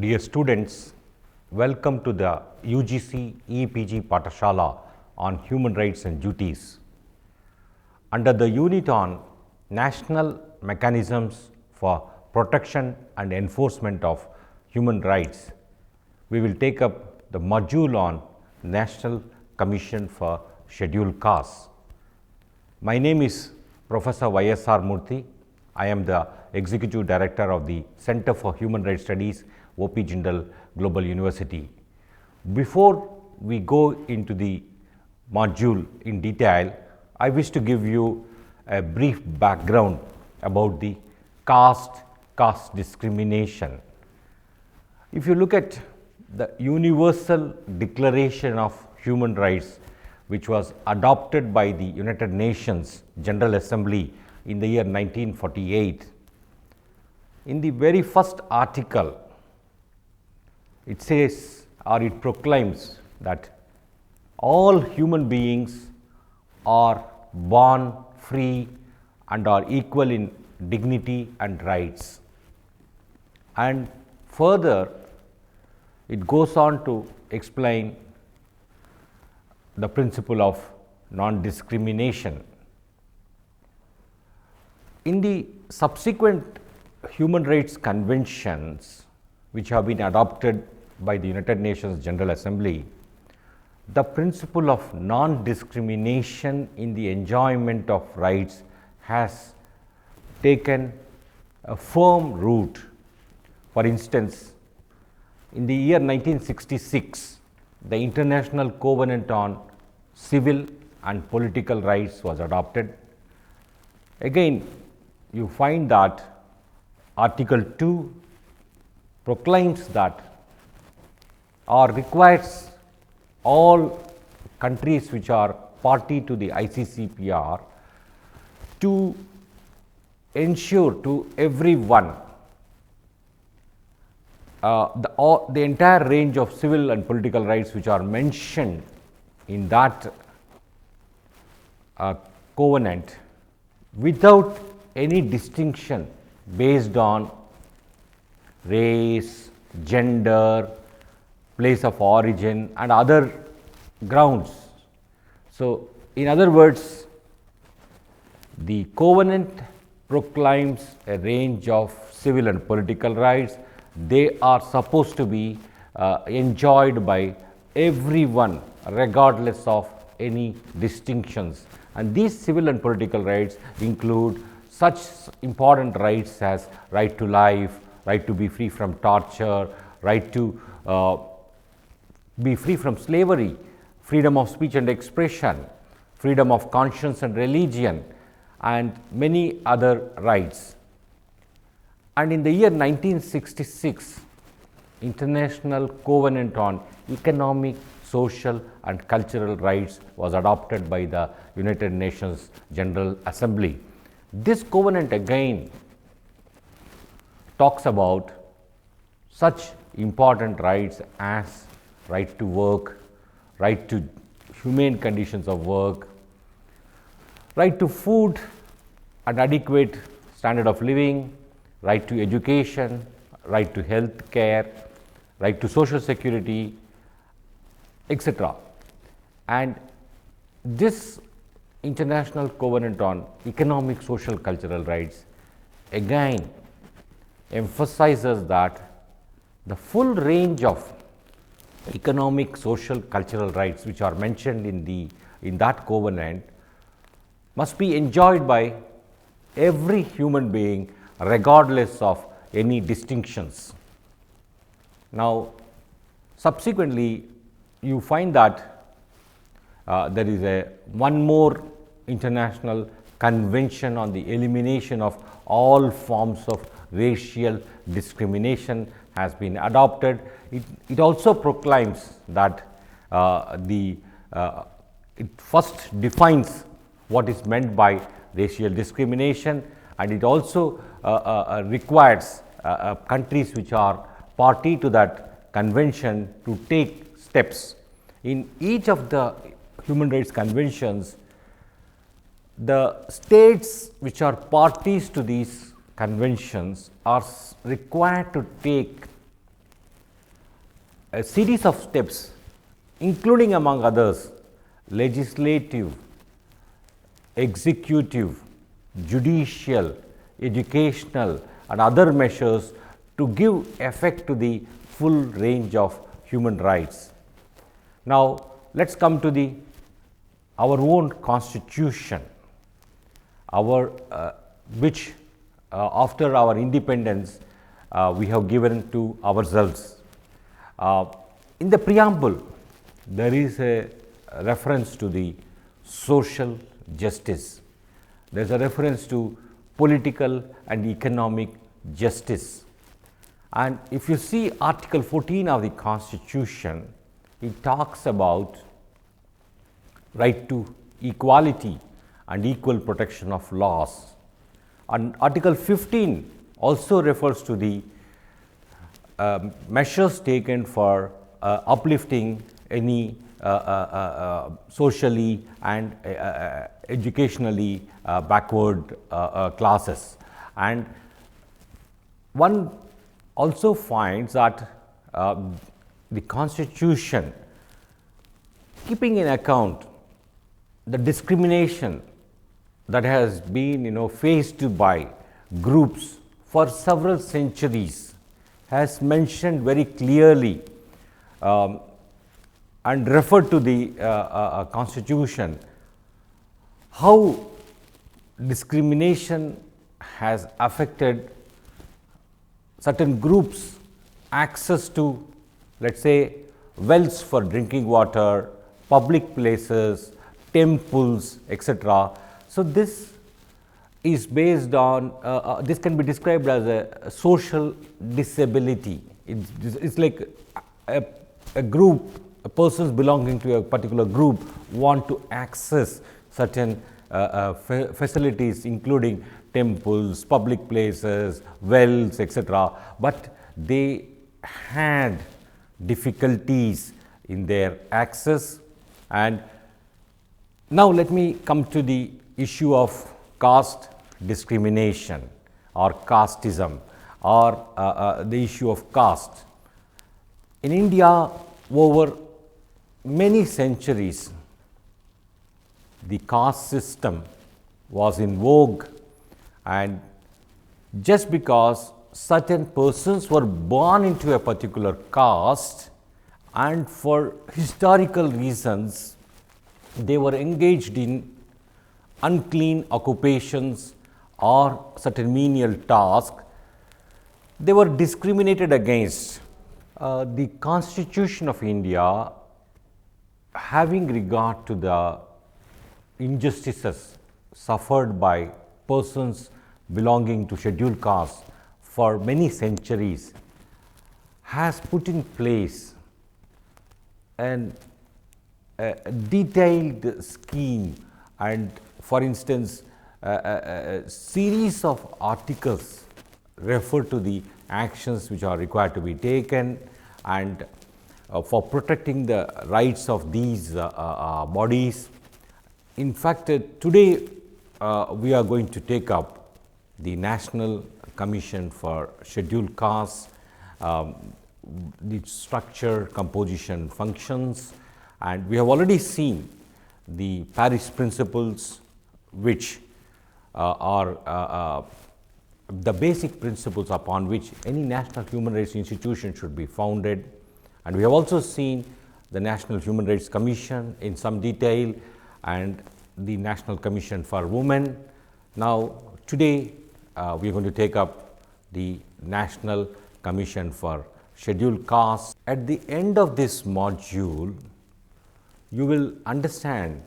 Dear students, welcome to the UGC EPG Pathashala on Human Rights and Duties. Under the unit on National Mechanisms for Protection and Enforcement of Human Rights, we will take up the module on National Commission for Scheduled Castes. My name is Professor Y.S.R. Murthy. I am the Executive Director of the Center for Human Rights Studies, O.P. Jindal Global University. Before we go into the module in detail, I wish to give you a brief background about the caste discrimination. If you look at the Universal Declaration of Human Rights, which was adopted by the United Nations General Assembly in the year 1948, in the very first article, it says or it proclaims that all human beings are born free and are equal in dignity and rights. And further, it goes on to explain the principle of non-discrimination. In the subsequent human rights conventions which have been adopted by the United Nations General Assembly, the principle of non-discrimination in the enjoyment of rights has taken a firm root. For instance, in the year 1966, the International Covenant on Civil and Political Rights was adopted. Again, you find that Article 2 proclaims that or requires all countries which are party to the ICCPR to ensure to everyone the entire range of civil and political rights which are mentioned in that covenant without any distinction based on race, gender, place of origin and other grounds. So, in other words, the covenant proclaims a range of civil and political rights. They are supposed to be enjoyed by everyone regardless of any distinctions, and these civil and political rights include such important rights as right to life, right to be free from torture, right to be free from slavery, freedom of speech and expression, freedom of conscience and religion, and many other rights. And in the year 1966, International Covenant on Economic, Social and Cultural Rights was adopted by the United Nations General Assembly. This covenant again talks about such important rights as right to work, right to humane conditions of work, right to food and adequate standard of living, right to education, right to health care, right to social security, etc. And this International Covenant on Economic, Social, Cultural Rights again emphasizes that the full range of economic, social, cultural rights which are mentioned in that covenant must be enjoyed by every human being regardless of any distinctions. Now, subsequently, you find that there is one more international convention on the elimination of all forms of racial discrimination has been adopted. It also proclaims that it first defines what is meant by racial discrimination, and it also requires countries which are party to that convention to take steps. In each of the human rights conventions, the states which are parties to these conventions are required to take a series of steps, including among others legislative, executive, judicial, educational and other measures to give effect to the full range of human rights. Now, let us come to our own constitution, which after our independence we have given to ourselves. In the preamble, there is a reference to the social justice. There is a reference to political and economic justice. And if you see Article 14 of the Constitution, it talks about right to equality and equal protection of laws. And Article 15 also refers to the measures taken for uplifting any socially and educationally backward classes. And one also finds that the Constitution, keeping in account the discrimination that has been faced by groups for several centuries, has mentioned very clearly and referred to the Constitution how discrimination has affected certain groups access to, let us say, wells for drinking water, public places, temples, etc. So, this is based on, this can be described as a social disability. It's like a group, persons belonging to a particular group want to access certain facilities, including temples, public places, wells, etc. But they had difficulties in their access. And now let me come to the issue of caste discrimination or casteism, or the issue of caste. In India, over many centuries, the caste system was in vogue, and just because certain persons were born into a particular caste and for historical reasons they were engaged in unclean occupations or certain menial tasks, they were discriminated against. The Constitution of India, having regard to the injustices suffered by persons belonging to scheduled castes for many centuries, has put in place a detailed scheme, and for instance, a series of articles refer to the actions which are required to be taken, and for protecting the rights of these bodies. In fact, today we are going to take up the National Commission for Scheduled Castes, the structure, composition, functions, and we have already seen the Paris Principles, which are the basic principles upon which any national human rights institution should be founded. And we have also seen the National Human Rights Commission in some detail and the National Commission for Women. Now, today we are going to take up the National Commission for Scheduled Castes. At the end of this module, you will understand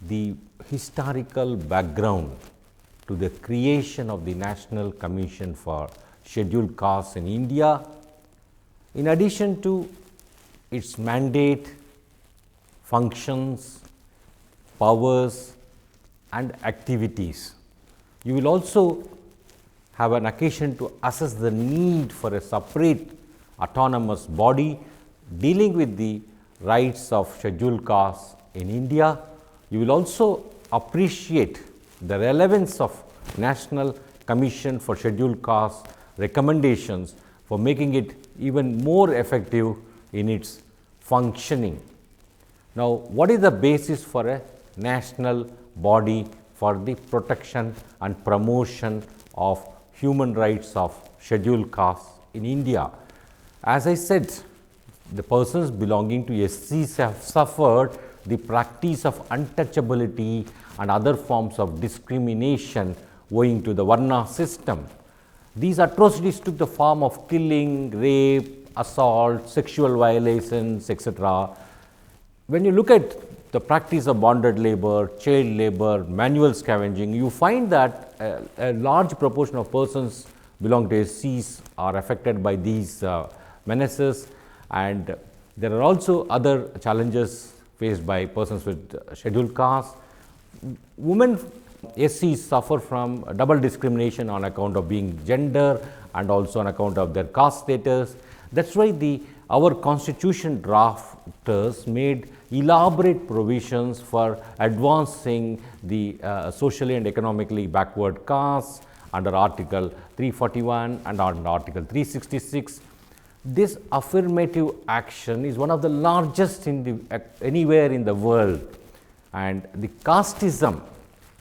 the historical background to the creation of the National Commission for Scheduled Castes in India, in addition to its mandate, functions, powers and activities. You will also have an occasion to assess the need for a separate autonomous body dealing with the rights of scheduled castes in India. You will also appreciate the relevance of National Commission for Scheduled Castes recommendations for making it even more effective in its functioning. Now, what is the basis for a national body for the protection and promotion of human rights of scheduled castes in India? As I said, the persons belonging to SCs have suffered the practice of untouchability and other forms of discrimination owing to the Varna system. These atrocities took the form of killing, rape, assault, sexual violations, etc. When you look at the practice of bonded labor, child labor, manual scavenging, you find that a large proportion of persons belonging to SCs are affected by these menaces, and there are also other challenges faced by persons with scheduled castes. Women SCs suffer from double discrimination on account of being gender and also on account of their caste status. That's why our constitution drafters made elaborate provisions for advancing the socially and economically backward castes under Article 341 and under Article 366. This affirmative action is one of the largest anywhere in the world, and the casteism,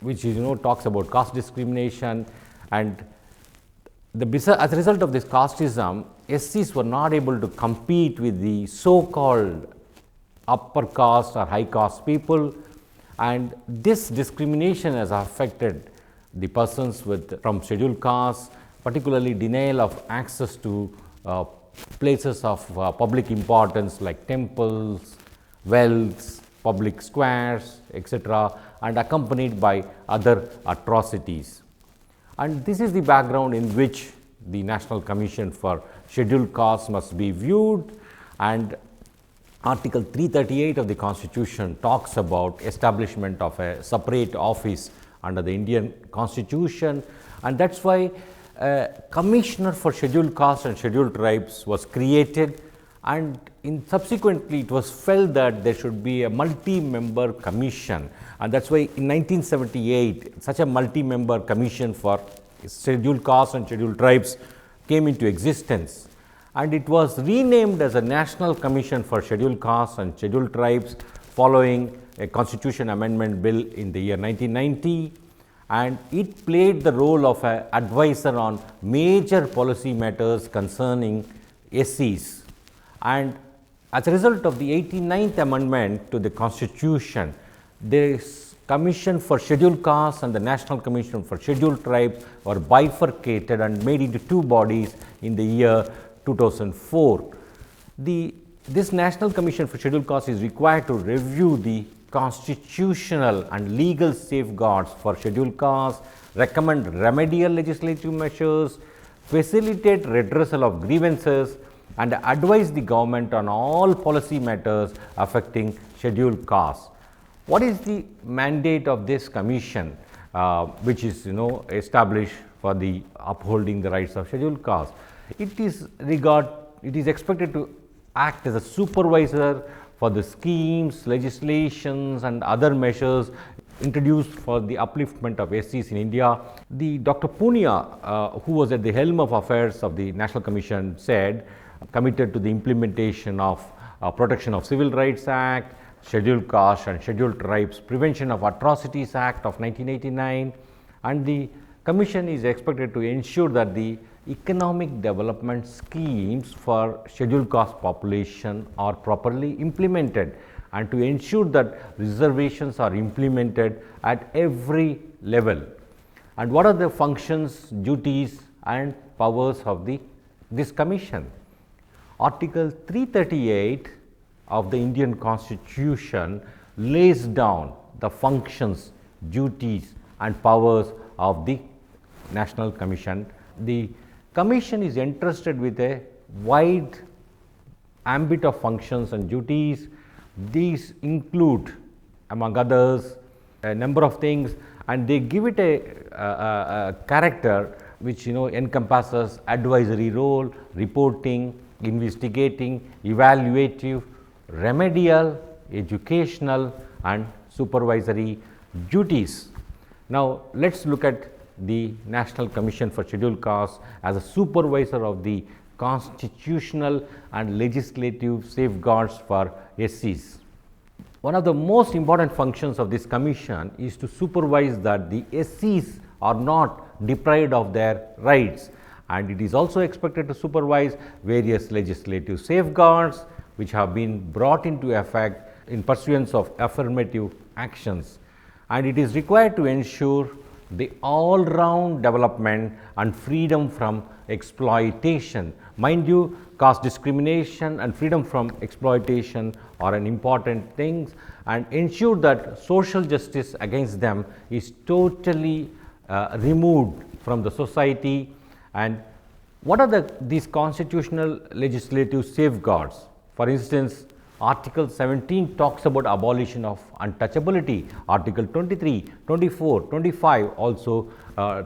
which talks about caste discrimination, and as a result of this casteism, SCs were not able to compete with the so-called upper caste or high caste people, and this discrimination has affected the persons from scheduled castes, particularly denial of access to places of public importance like temples, wells, public squares, etc., and accompanied by other atrocities. And this is the background in which the National Commission for Scheduled Castes must be viewed, and Article 338 of the Constitution talks about establishment of a separate office under the Indian Constitution, and that's why Commissioner for Scheduled Castes and Scheduled Tribes was created, and subsequently it was felt that there should be a multi-member commission, and that's why in 1978 such a multi-member commission for Scheduled Castes and Scheduled Tribes came into existence, and it was renamed as a National Commission for Scheduled Castes and Scheduled Tribes following a constitution amendment bill in the year 1990. And it played the role of an advisor on major policy matters concerning SCs. And as a result of the 89th Amendment to the Constitution, this Commission for Scheduled Castes and the National Commission for Scheduled Tribes were bifurcated and made into two bodies in the year 2004. This National Commission for Scheduled Castes is required to review the constitutional and legal safeguards for scheduled castes, recommend remedial legislative measures, facilitate redressal of grievances, and advise the government on all policy matters affecting scheduled castes. What is the mandate of this commission, which is established for the upholding the rights of scheduled castes? It is expected to act as a supervisor for the schemes, legislations, and other measures introduced for the upliftment of SCs in India. Dr. Punia, who was at the helm of affairs of the National Commission, said, committed to the implementation of Protection of Civil Rights Act, Scheduled Castes and Scheduled Tribes Prevention of Atrocities Act of 1989, and the Commission is expected to ensure that the economic development schemes for scheduled caste population are properly implemented, and to ensure that reservations are implemented at every level. And what are the functions, duties, and powers of this commission? Article 338 of the Indian Constitution lays down the functions, duties, and powers of the National Commission. The Commission is entrusted with a wide ambit of functions and duties. These include, among others, a number of things, and they give it a character which encompasses advisory role, reporting, investigating, evaluative, remedial, educational, and supervisory duties. Now, let us look at the National Commission for Scheduled Castes as a supervisor of the constitutional and legislative safeguards for SCs. One of the most important functions of this commission is to supervise that the SCs are not deprived of their rights, and it is also expected to supervise various legislative safeguards which have been brought into effect in pursuance of affirmative actions, and it is required to ensure the all-round development and freedom from exploitation. Mind you, caste discrimination and freedom from exploitation are an important things, and ensure that social justice against them is totally removed from the society. And what are these constitutional legislative safeguards? For instance, Article 17 talks about abolition of untouchability. Article 23, 24, 25 also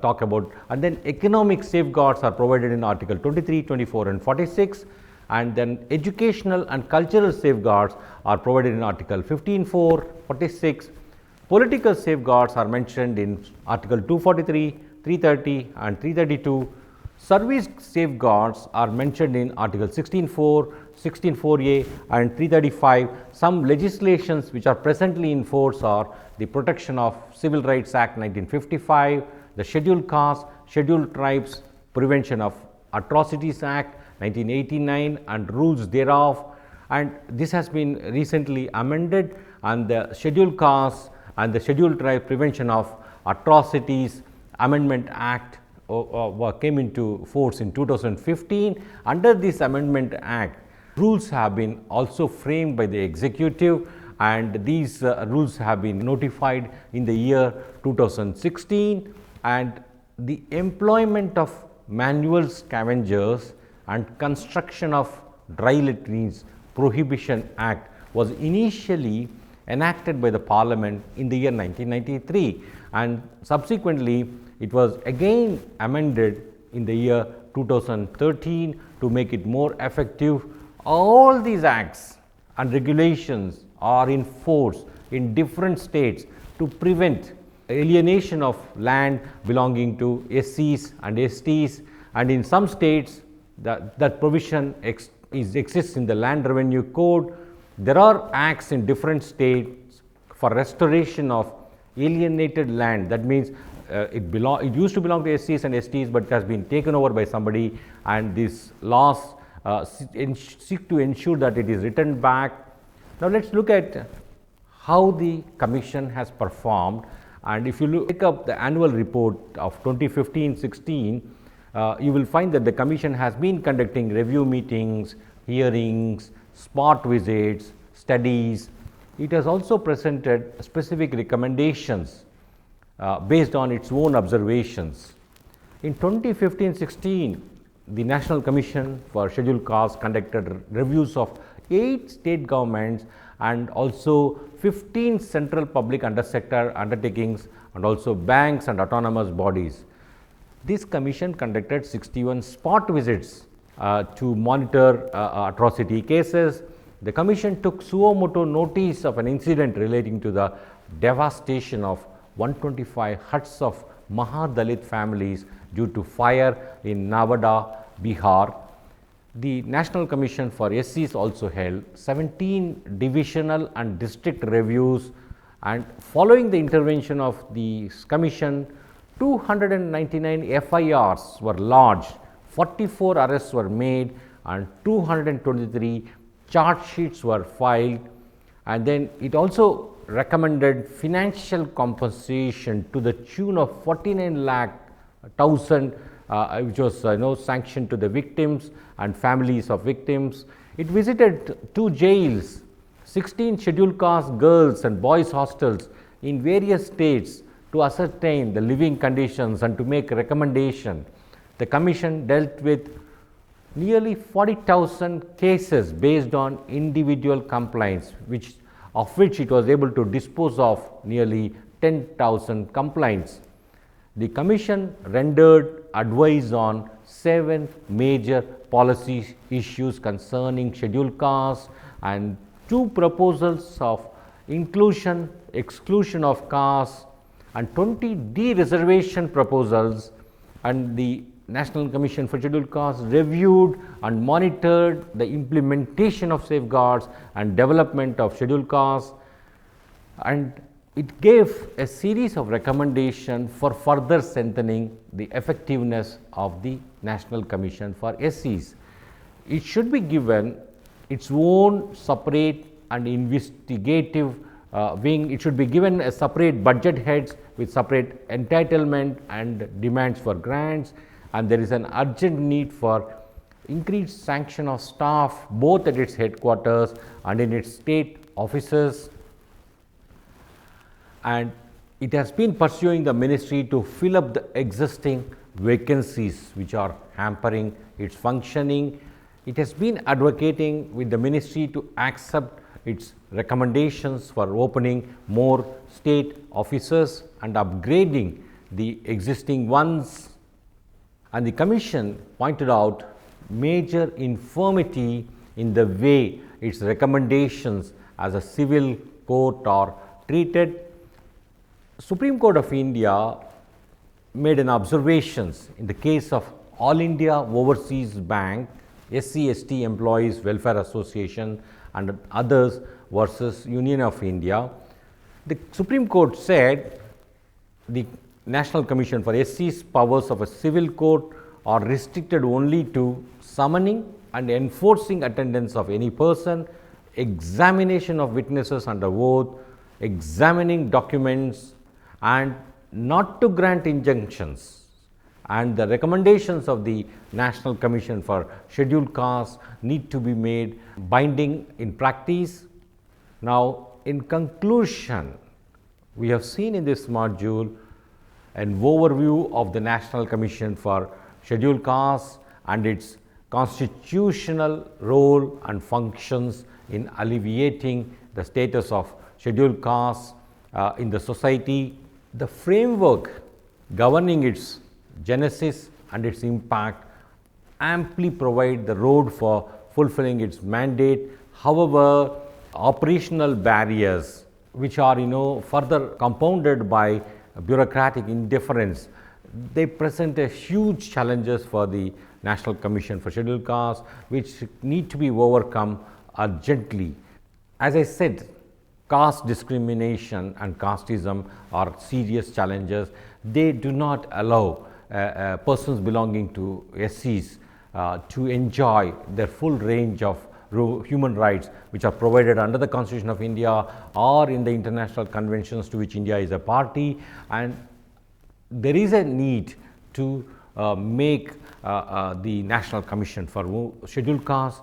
talk about, and then economic safeguards are provided in Article 23, 24 and 46, and then educational and cultural safeguards are provided in Article 15, 4, 46. Political safeguards are mentioned in Article 243, 330 and 332. Service safeguards are mentioned in Article 16.4, 16.4a and 335. Some legislations which are presently in force are the Protection of Civil Rights Act 1955, the Scheduled Castes, Scheduled Tribes Prevention of Atrocities Act 1989 and rules thereof, and this has been recently amended, and the Scheduled Castes and the Scheduled Tribes Prevention of Atrocities Amendment Act came into force in 2015. Under this Amendment Act, rules have been also framed by the executive, and these rules have been notified in the year 2016, and the employment of manual scavengers and construction of dry latrines Prohibition Act was initially enacted by the Parliament in the year 1993, and subsequently it was again amended in the year 2013 to make it more effective. All these acts and regulations are in force in different states to prevent alienation of land belonging to SCs and STs, and in some states that provision exists in the Land Revenue Code. There are acts in different states for restoration of alienated land. That means it used to belong to SCs and STs, but it has been taken over by somebody, and these laws seek to ensure that it is returned back. Now let's look at how the commission has performed, and if you pick up the annual report of 2015-16, you will find that the commission has been conducting review meetings, hearings, spot visits, studies. It has also presented specific recommendations based on its own observations. In 2015-16, the National Commission for Scheduled Castes conducted reviews of 8 state governments and also 15 central public undersector undertakings and also banks and autonomous bodies. This commission conducted 61 spot visits to monitor atrocity cases. The commission took suo motu notice of an incident relating to the devastation of 125 huts of Mahadalit families due to fire in Navada, Bihar. The National Commission for SCs also held 17 divisional and district reviews, and following the intervention of the commission, 299 FIRs were lodged, 44 arrests were made, and 223 charge sheets were filed. And then it also recommended financial compensation to the tune of 49 lakh thousand, which was sanctioned to the victims and families of victims. It visited 2 jails, 16 scheduled caste girls and boys hostels in various states to ascertain the living conditions and to make recommendation. The commission dealt with nearly 40,000 cases based on individual complaints, of which it was able to dispose of nearly 10,000 complaints. The commission rendered advice on 7 major policy issues concerning scheduled castes and 2 proposals of inclusion, exclusion of castes, and 20 de-reservation proposals, and the National Commission for Scheduled Castes reviewed and monitored the implementation of safeguards and development of scheduled castes, and it gave a series of recommendations for further strengthening the effectiveness of the National Commission for SCs. It should be given its own separate and investigative wing. It should be given a separate budget heads with separate entitlement and demands for grants, and there is an urgent need for increased sanction of staff both at its headquarters and in its state offices. And it has been pursuing the ministry to fill up the existing vacancies which are hampering its functioning. It has been advocating with the ministry to accept its recommendations for opening more state offices and upgrading the existing ones. And the Commission pointed out major infirmity in the way its recommendations as a civil court are treated. Supreme Court of India made an observations in the case of All India Overseas Bank, SC/ST Employees Welfare Association and others versus Union of India. The Supreme Court said the National Commission for SC's powers of a civil court are restricted only to summoning and enforcing attendance of any person, examination of witnesses under oath, examining documents, and not to grant injunctions. And the recommendations of the National Commission for Scheduled Castes need to be made binding in practice. Now, in conclusion, we have seen in this module an overview of the National Commission for Scheduled Castes and its constitutional role and functions in alleviating the status of scheduled castes in the society, the framework governing its genesis and its impact amply provide the road for fulfilling its mandate. However, operational barriers which are further compounded by bureaucratic indifference, they present a huge challenges for the National Commission for Scheduled Castes which need to be overcome urgently. As I said, caste discrimination and casteism are serious challenges. They do not allow persons belonging to SCs to enjoy their full range of human rights which are provided under the Constitution of India or in the international conventions to which India is a party, and there is a need to make the National Commission for Scheduled Castes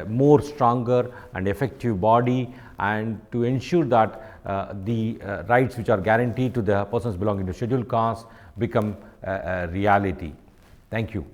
more stronger and effective body, and to ensure that the rights which are guaranteed to the persons belonging to scheduled castes become a reality. Thank you.